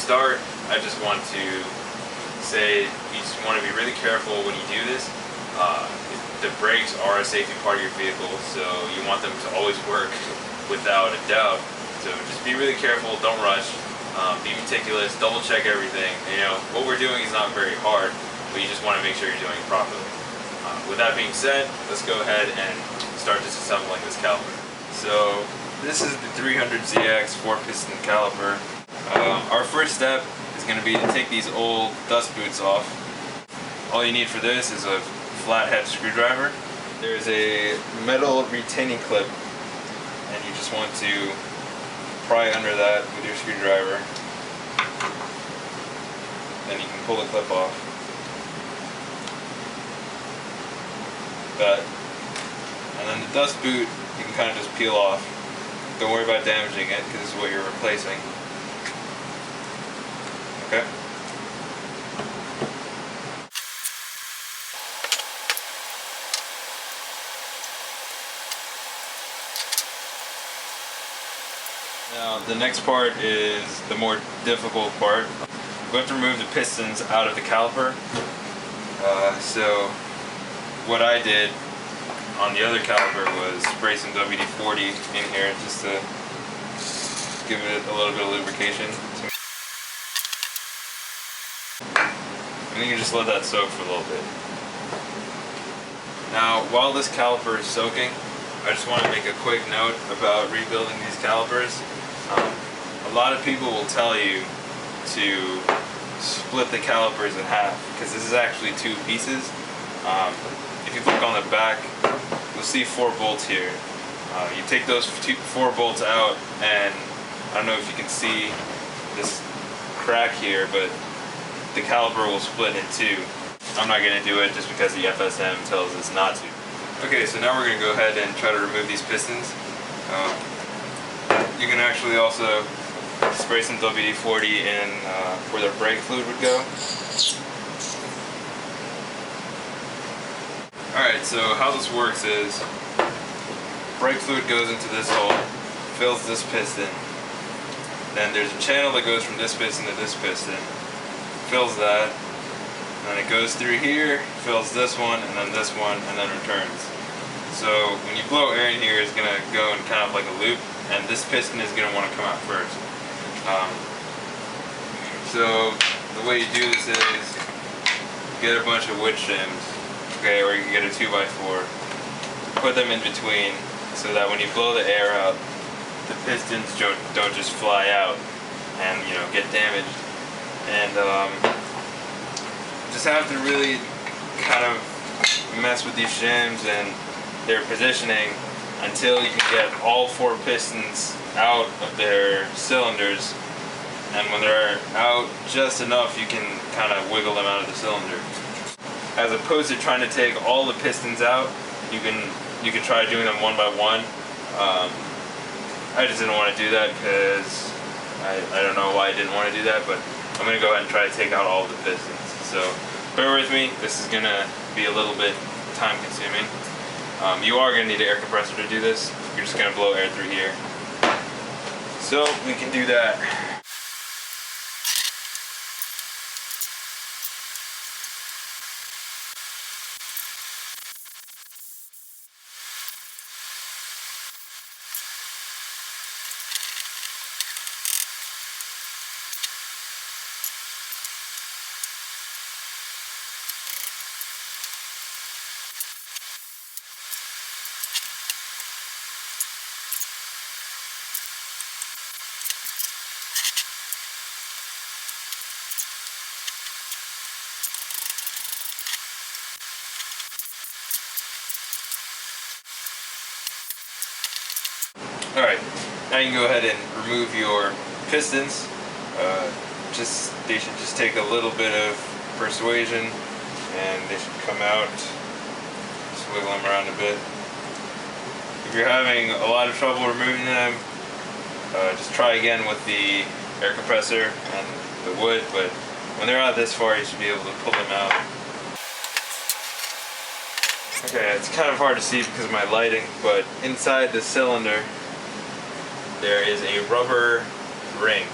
start, I just want to say you just want to be really careful when you do this. The brakes are a safety part of your vehicle, so you want them to always work without a doubt. So just be really careful, don't rush, be meticulous, double check everything. You know, what we're doing is not very hard, but you just want to make sure you're doing it properly. With that being said, let's go ahead and start disassembling this caliper. So this is the 300ZX 4-piston caliper. Our first step is going to be to take these old dust boots off. All you need for this is a flathead screwdriver. There's a metal retaining clip, and you just want to pry under that with your screwdriver. Then you can pull the clip off. That. And then the dust boot you can kind of just peel off. Don't worry about damaging it because this is what you're replacing. Okay? Now the next part is the more difficult part. We have to remove the pistons out of the caliper. So what I did on the other caliper was spray some WD-40 in here just to give it a little bit of lubrication. And you can just let that soak for a little bit. Now while this caliper is soaking, I just want to make a quick note about rebuilding these calipers. A lot of people will tell you to split the calipers in half because this is actually two pieces. If you look on the back, you'll see 4 bolts here. You take those 4 bolts out, and I don't know if you can see this crack here, but the caliper will split in two. I'm not going to do it just because the FSM tells us not to. Okay, so now we're going to go ahead and try to remove these pistons. You can actually also spray some WD-40 in where the brake fluid would go. Alright, so how this works is brake fluid goes into this hole, fills this piston, then there's a channel that goes from this piston to this piston, fills that, and then it goes through here, fills this one, and then returns. So when you blow air in here, it's going to go in kind of like a loop, and this piston is going to want to come out first. So the way you do this is you get a bunch of wood shims, okay, or you can get a 2x4, put them in between so that when you blow the air out, the pistons don't just fly out and, you know, get damaged. And just have to really kind of mess with these shims and their positioning until you can get all 4 pistons out of their cylinders, and when they're out just enough, you can kind of wiggle them out of the cylinder. As opposed to trying to take all the pistons out, you can try doing them one by one. I just didn't want to do that because I don't know why I didn't want to do that, but I'm going to go ahead and try to take out all of the pistons. So bear with me, this is going to be a little bit time consuming. You are going to need an air compressor to do this. You're just going to blow air through here. So we can do that. Alright, now you can go ahead and remove your pistons. They should just take a little bit of persuasion and they should come out. Just wiggle them around a bit. If you're having a lot of trouble removing them, just try again with the air compressor and the wood, but when they're out this far you should be able to pull them out. Okay, it's kind of hard to see because of my lighting, but inside the cylinder there is a rubber ring.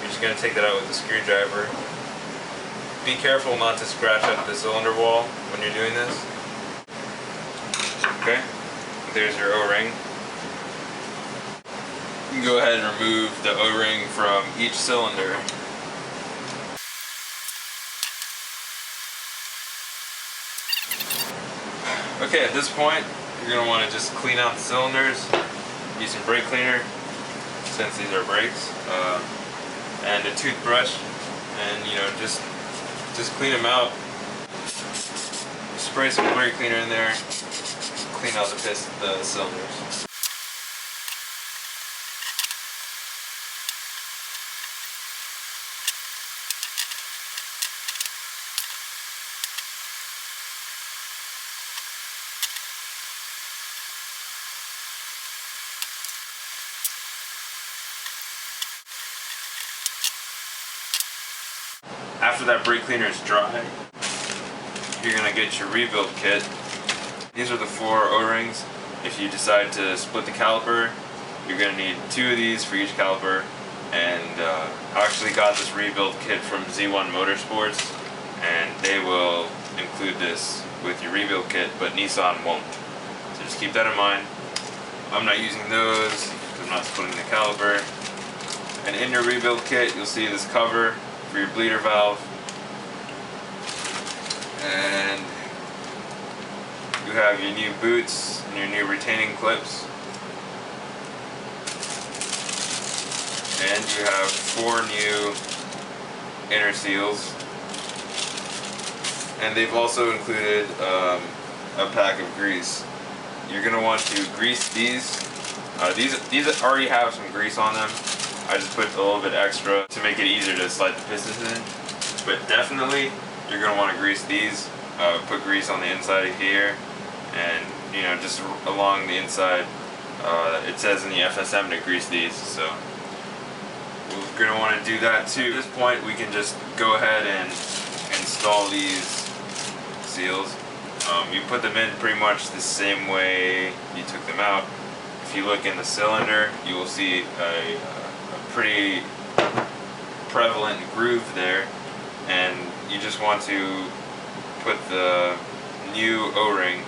You're just going to take that out with a screwdriver. Be careful not to scratch up the cylinder wall when you're doing this. Okay, there's your O-ring. You can go ahead and remove the O-ring from each cylinder. Okay, at this point, you're going to want to just clean out the cylinders. Use some brake cleaner, since these are brakes, and a toothbrush, and just clean them out. Spray some brake cleaner in there, clean out the cylinders. After that brake cleaner is dry, you're going to get your rebuild kit. These are the 4 O-rings. If you decide to split the caliper, you're going to need 2 of these for each caliper. And I actually got this rebuild kit from Z1 Motorsports, and they will include this with your rebuild kit, but Nissan won't. So just keep that in mind. I'm not using those because I'm not splitting the caliper. And in your rebuild kit, you'll see this cover for your bleeder valve, and you have your new boots and your new retaining clips, and you have 4 new inner seals, and they've also included a pack of grease. You're going to want to grease these. These already have some grease on them. I just put a little bit extra to make it easier to slide the pistons in. But definitely, you're going to want to grease these. Put grease on the inside of here, and just along the inside. It says in the FSM to grease these, so we're going to want to do that too. At this point, we can just go ahead and install these seals. You put them in pretty much the same way you took them out. If you look in the cylinder, you will see a pretty prevalent groove there, and you just want to put the new O-ring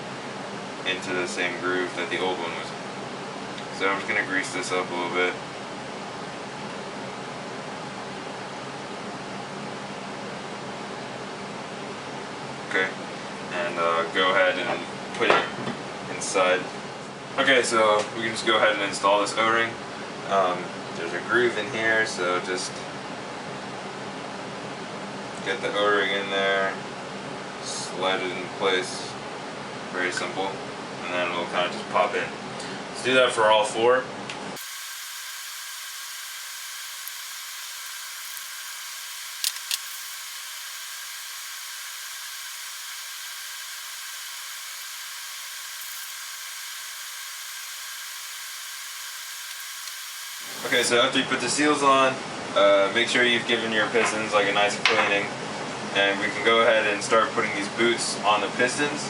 into the same groove that the old one was in. So I'm just going to grease this up a little bit. Okay, and go ahead and put it inside. Okay, so we can just go ahead and install this O-ring. There's a groove in here, so just get the O-ring in there, slide it in place, very simple, and then it'll kind of just pop in. Let's do that for all 4. Okay, so after you put the seals on, make sure you've given your pistons like a nice cleaning, and we can go ahead and start putting these boots on the pistons.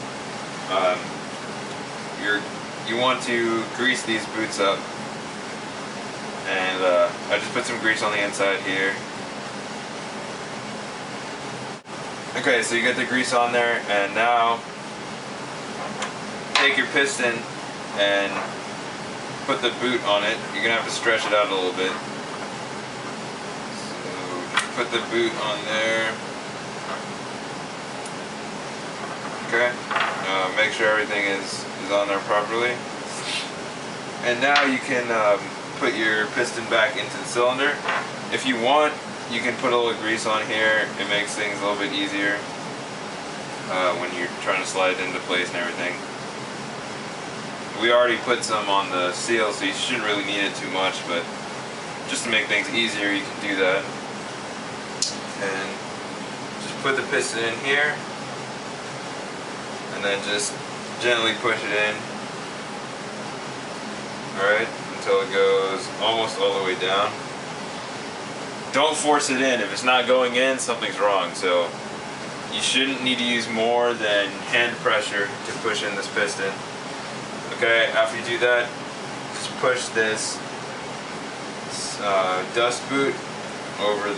You want to grease these boots up, and I just put some grease on the inside here. Okay, so you get the grease on there, and now take your piston and put the boot on it. You're gonna have to stretch it out a little bit. So just put the boot on there. Okay. Make sure everything is on there properly. And now you can put your piston back into the cylinder. If you want, you can put a little grease on here. It makes things a little bit easier when you're trying to slide it into place and everything. We already put some on the seal, so you shouldn't really need it too much, but just to make things easier, you can do that. And just put the piston in here, and then just gently push it in. Alright, until it goes almost all the way down. Don't force it in. If it's not going in, something's wrong. So you shouldn't need to use more than hand pressure to push in this piston. Okay, after you do that, just push this dust boot over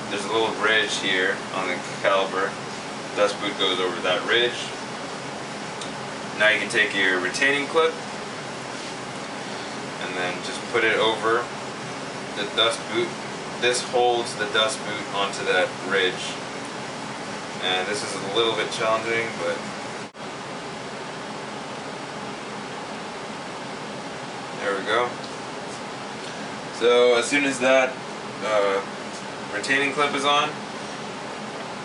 there's a little ridge here on the caliper. Dust boot goes over that ridge. Now you can take your retaining clip and then just put it over the dust boot. This holds the dust boot onto that ridge. And this is a little bit challenging, but there we go. So as soon as that retaining clip is on,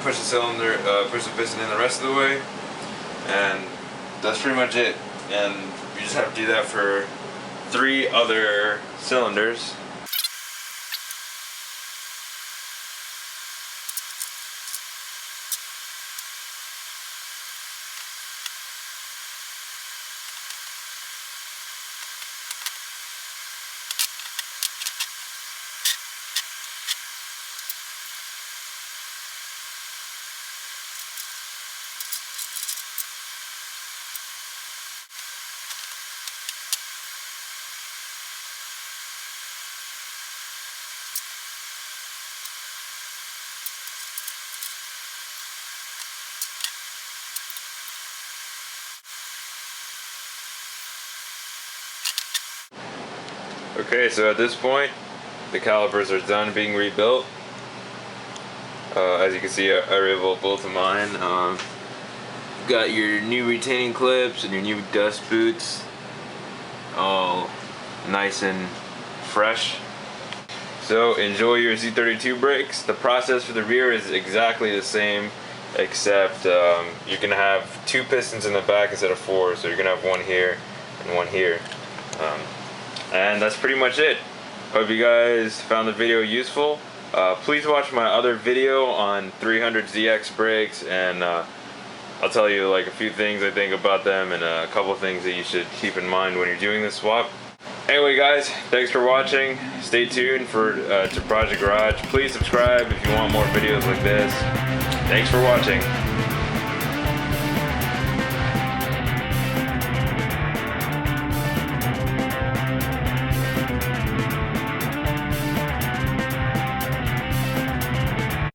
push the cylinder, push the piston in the rest of the way, and that's pretty much it. And you just have to do that for 3 other cylinders. Okay, so at this point, the calipers are done being rebuilt. As you can see, I rebuilt both of mine. Got your new retaining clips and your new dust boots, all nice and fresh. So enjoy your Z32 brakes. The process for the rear is exactly the same, except you're gonna have 2 pistons in the back instead of 4, so you're gonna have 1 here and 1 here. And that's pretty much it. Hope you guys found the video useful. Please watch my other video on 300ZX brakes, and I'll tell you like a few things I think about them and a couple things that you should keep in mind when you're doing this swap. Anyway guys, thanks for watching. Stay tuned for to Project Garage. Please subscribe if you want more videos like this. Thanks for watching.